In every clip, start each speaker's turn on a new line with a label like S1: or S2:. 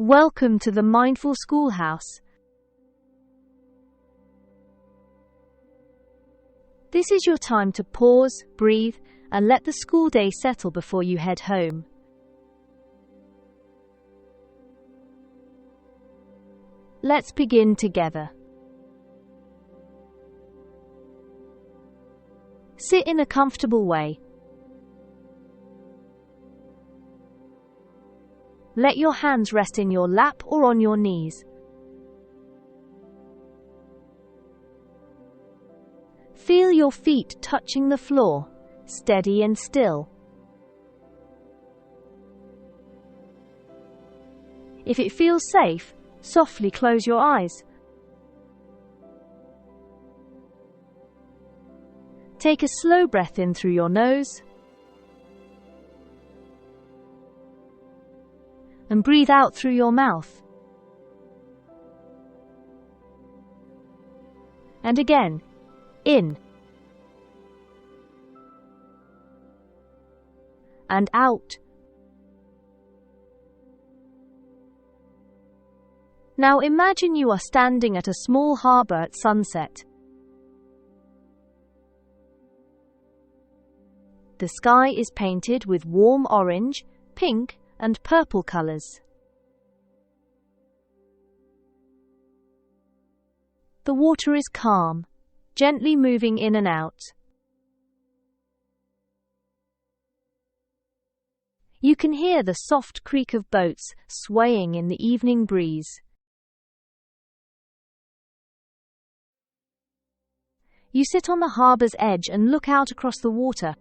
S1: Welcome to the Mindful Schoolhouse. This is your time to pause, breathe, and let the school day settle before you head home. Let's begin together. Sit in a comfortable way. Let your hands rest in your lap or on your knees. Feel your feet touching the floor, steady and still. If it feels safe, softly close your eyes. Take a slow breath in through your nose and breathe out through your mouth. And again, in and out. Now imagine you are standing at a small harbour at sunset. The sky is painted with warm orange, pink, and purple colours. The water is calm, gently moving in and out. You can hear the soft creak of boats swaying in the evening breeze. You sit on the harbour's edge and look out across the water.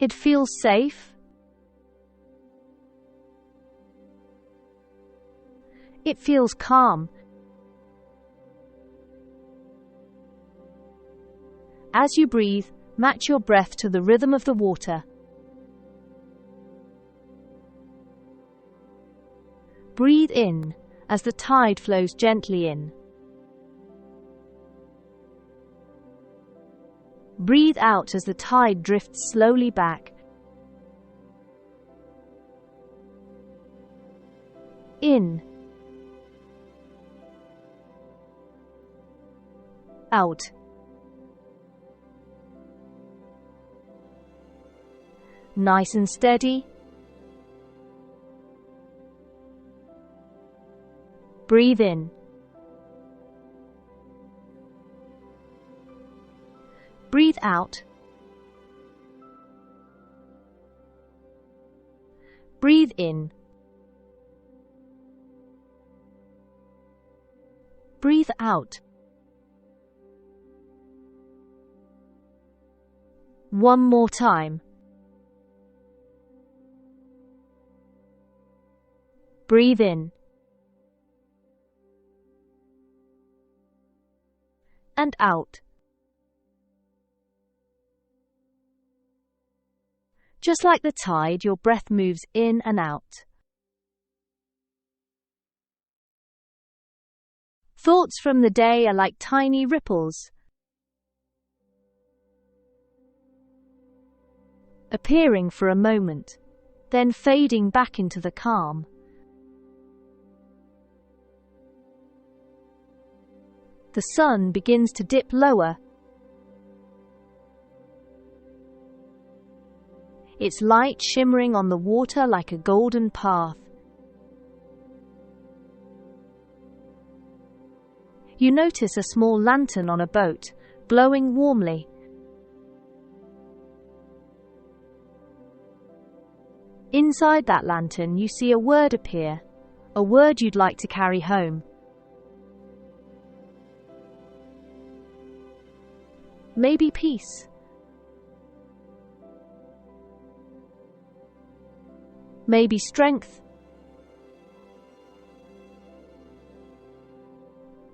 S1: It feels safe. It feels calm. As you breathe, match your breath to the rhythm of the water. Breathe in as the tide flows gently in. Breathe out as the tide drifts slowly back. In. Out. Nice and steady. Breathe in. Breathe out. Breathe in. Breathe out. One more time. Breathe in. And out. Just like the tide, your breath moves in and out. Thoughts from the day are like tiny ripples, appearing for a moment, then fading back into the calm. The sun begins to dip lower. Its light shimmering on the water like a golden path. You notice a small lantern on a boat, glowing warmly. Inside that lantern you see a word appear, a word you'd like to carry home. Maybe peace. Maybe strength.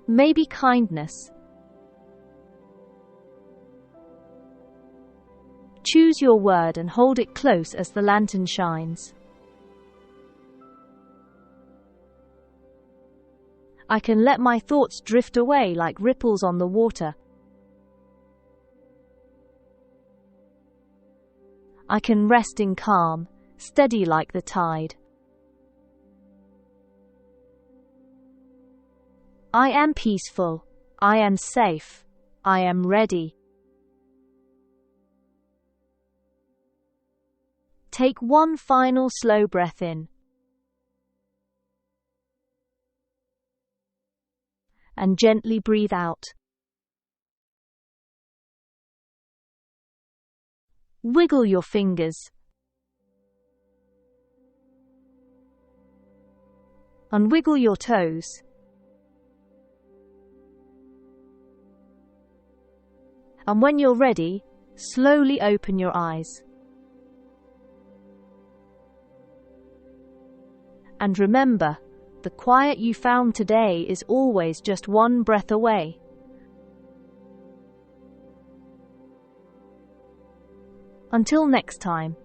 S1: Maybe kindness. Choose your word and hold it close as the lantern shines. I can let my thoughts drift away like ripples on the water. I can rest in calm, steady like the tide. I am peaceful. I am safe. I am ready. Take one final slow breath in. And gently breathe out. Wiggle your fingers. Unwiggle your toes. And when you're ready, slowly open your eyes. And remember, the quiet you found today is always just one breath away. Until next time.